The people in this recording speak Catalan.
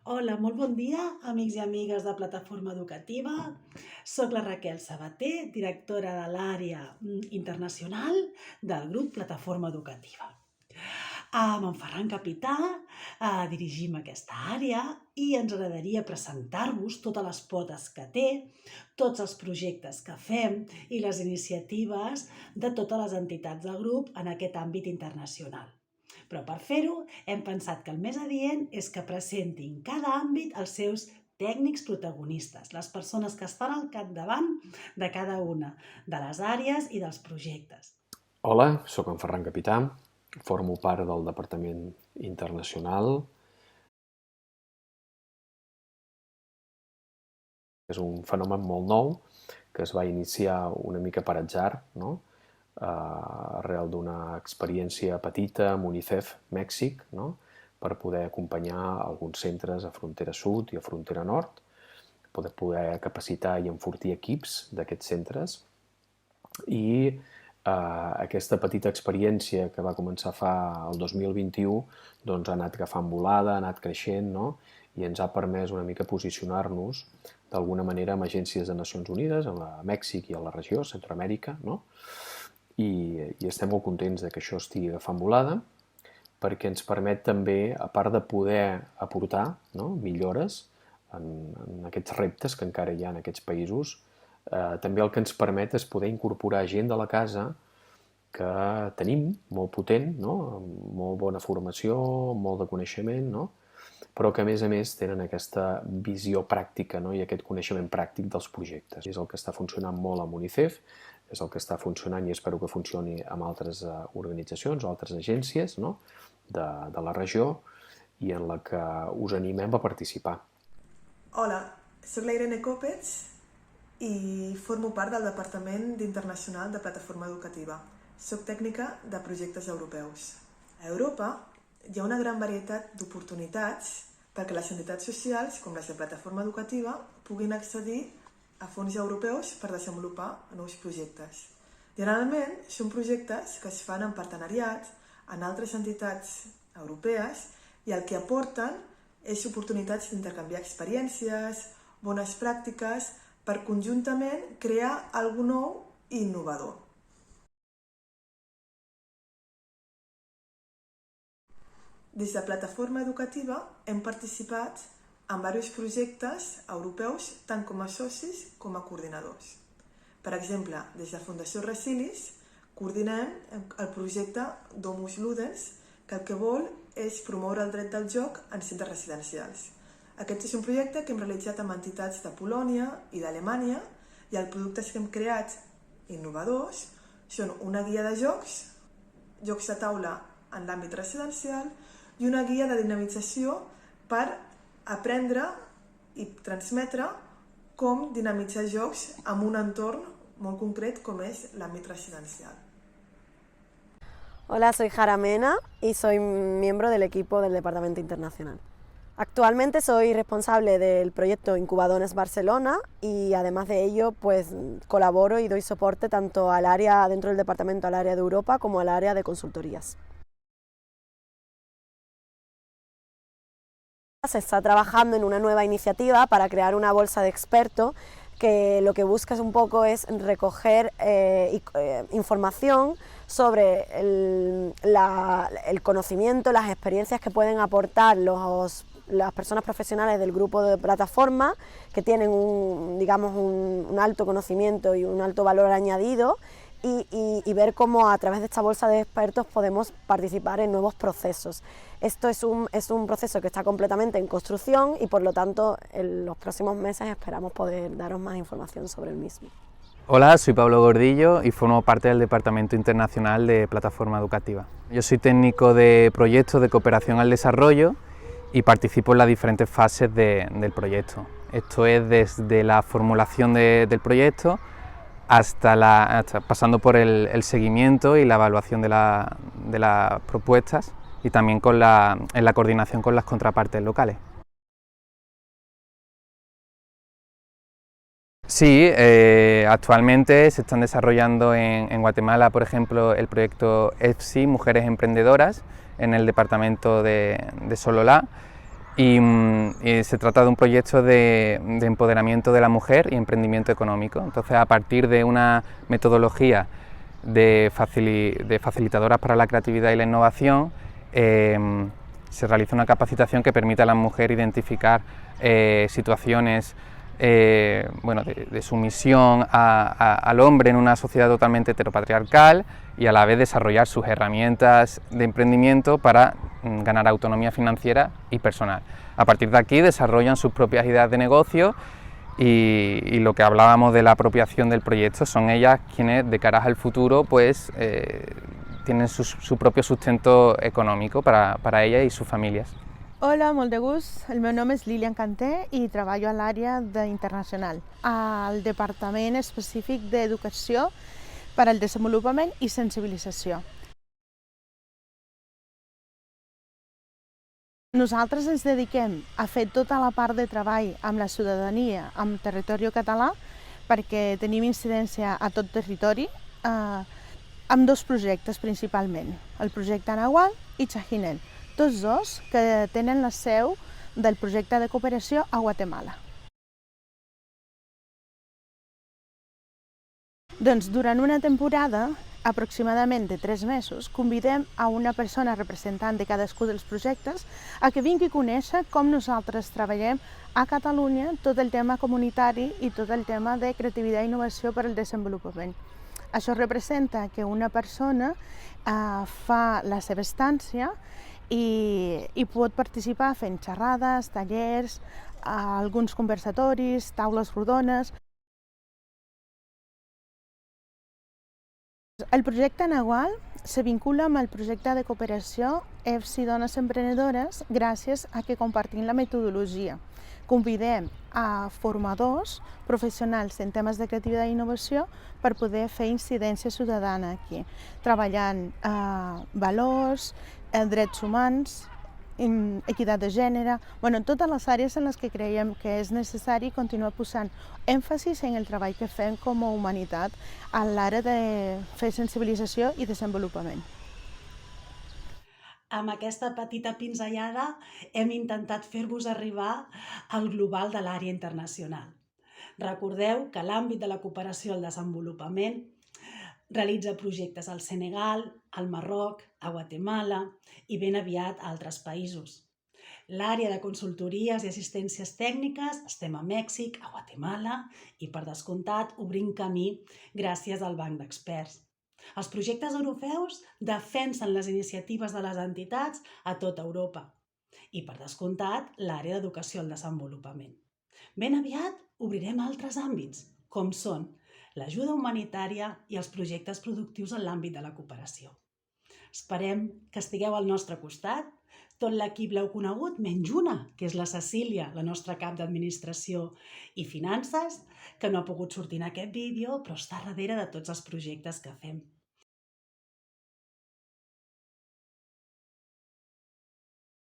Hola, molt bon dia, amics i amigues de Plataforma Educativa. Soc la Raquel Sabater, directora de l'àrea internacional del grup Plataforma Educativa. A Montferran Capità dirigim aquesta àrea i ens agradaria presentar-vos totes les potes que té, tots els projectes que fem i les iniciatives de totes les entitats del grup en aquest àmbit internacional. Però per fer-ho hem pensat que el més adient és que presentin cada àmbit els seus tècnics protagonistes, les persones que estan al capdavant de cada una de les àrees i dels projectes. Hola, soc en Ferran Capità, formo part del Departament Internacional. És un fenomen molt nou que es va iniciar una mica per atzar, no? Arrel d'una experiència petita amb UNICEF Mèxic, no? Per poder acompanyar alguns centres a frontera sud i a frontera nord, poder capacitar i enfortir equips d'aquests centres. I aquesta petita experiència que va començar fa el 2021 doncs ha anat agafant volada, ha anat creixent, no? I ens ha permès una mica posicionar-nos d'alguna manera amb agències de Nacions Unides, a Mèxic i a la regió, Centroamèrica, no? I estem molt contents que això estigui agafant volada, perquè ens permet també, a part de poder aportar, no, millores en aquests reptes que encara hi ha en aquests països, també el que ens permet és poder incorporar gent de la casa que tenim, molt potent, no? Amb molt bona formació, molt de coneixement, no? Però que a més tenen aquesta visió pràctica, no? I aquest coneixement pràctic dels projectes. És el que està funcionant molt amb UNICEF, és el que està funcionant i espero que funcioni amb altres organitzacions o altres agències, no? de la regió, i en la que us animem a participar. Hola, soc la Irene Còpets i formo part del Departament d'Internacional de Plataforma Educativa. Soc tècnica de projectes europeus. A Europa hi ha una gran varietat d'oportunitats perquè les entitats socials, com les de Plataforma Educativa, puguin accedir a fons europeus per desenvolupar nous projectes. Generalment són projectes que es fan en partenariats amb altres entitats europees i el que aporten és oportunitats d'intercanviar experiències, bones pràctiques, per conjuntament crear alguna nou i innovador. Des de Plataforma Educativa hem participat en diversos projectes europeus tant com a socis com a coordinadors. Per exemple, des de Fundació Resilis coordinem el projecte Domus Ludens, que el que vol és promoure el dret del joc en centres residencials. Aquest és un projecte que hem realitzat amb entitats de Polònia i d'Alemanya i els productes que hem creat innovadors són una guia de jocs de taula en l'àmbit residencial i una guia de dinamització per aprendre i transmetre com dinamitzar jocs en un entorn molt concret com és l'àmbit residencial. Hola, soy Jara Mena y soy miembro del equipo del Departamento Internacional. Actualmente soy responsable del proyecto Incubadones Barcelona y además de ello pues colaboro y doy soporte tanto al área dentro del departamento, al área de Europa como al área de consultorías. Se está trabajando en una nueva iniciativa para crear una bolsa de expertos que lo que busca un poco es recoger información sobre el conocimiento, las experiencias que pueden aportar las personas profesionales del grupo de plataforma que tienen un alto conocimiento y un alto valor añadido y ver cómo a través de esta bolsa de expertos podemos participar en nuevos procesos. Esto es un proceso que está completamente en construcción y por lo tanto en los próximos meses esperamos poder daros más información sobre el mismo. Hola, soy Pablo Gordillo y formo parte del Departamento Internacional de Plataforma Educativa. Yo soy técnico de proyectos de cooperación al desarrollo y participo en las diferentes fases del proyecto. Esto es desde la formulación del proyecto hasta pasando por el seguimiento y la evaluación de las propuestas y también en la coordinación con las contrapartes locales. Sí, actualmente se están desarrollando en Guatemala, por ejemplo, el proyecto EFSI, Mujeres Emprendedoras, en el departamento de Sololá, y se trata de un proyecto de empoderamiento de la mujer y emprendimiento económico. Entonces, a partir de una metodología de facilitadoras para la creatividad y la innovación, se realiza una capacitación que permite a la mujer identificar situaciones de sumisión al hombre en una sociedad totalmente heteropatriarcal y a la vez desarrollar sus herramientas de emprendimiento para ganar autonomía financiera y personal. A partir de aquí desarrollan sus propias ideas de negocio y lo que hablábamos de la apropiación del proyecto, son ellas quienes de cara al futuro pues tienen su propio sustento econòmic per a ella i sus famílies. Hola, molt de gust. El meu nom és Lilian Canté i treballo a l'àrea d'internacional, al Departament Específic d'Educació per al Desenvolupament i Sensibilització. Nosaltres ens dediquem a fer tota la part de treball amb la ciutadania, amb territori català, perquè tenim incidència a tot territori, amb dos projectes principalment, el projecte Nahual i Chajinel, tots dos que tenen la seu del projecte de cooperació a Guatemala. Doncs durant una temporada, aproximadament de 3 mesos, convidem a una persona representant de cadascun dels projectes a que vingui a conèixer com nosaltres treballem a Catalunya tot el tema comunitari i tot el tema de creativitat i innovació per al desenvolupament. Això representa que una persona fa la seva estància i pot participar fent xerrades, tallers, alguns conversatoris, taules rodones. El projecte Nahual se vincula amb el projecte de cooperació EFSI Dones Emprenedores gràcies a que compartim la metodologia. Convidem a formadors professionals en temes de creativitat i innovació per poder fer incidència ciutadana aquí, treballant valors, drets humans, equitat de gènere, totes les àrees en les que creiem que és necessari continuar posant èmfasis en el treball que fem com a humanitat a l'àrea de fer sensibilització i desenvolupament. Amb aquesta petita pinzellada hem intentat fer-vos arribar al global de l'àrea internacional. Recordeu que l'àmbit de la cooperació al desenvolupament realitza projectes al Senegal, al Marroc, a Guatemala i ben aviat a altres països. L'àrea de consultories i assistències tècniques estem a Mèxic, a Guatemala i, per descomptat, obrint camí gràcies al Banc d'Experts. Els projectes europeus defensen les iniciatives de les entitats a tota Europa i, per descomptat, l'àrea d'educació al desenvolupament. Ben aviat obrirem altres àmbits, com són l'ajuda humanitària i els projectes productius en l'àmbit de la cooperació. Esperem que estigueu al nostre costat. Tot l'equip l'heu conegut, menys una, que és la Cecília, la nostra cap d'Administració i Finances, que no ha pogut sortir en aquest vídeo, però està darrere de tots els projectes que fem.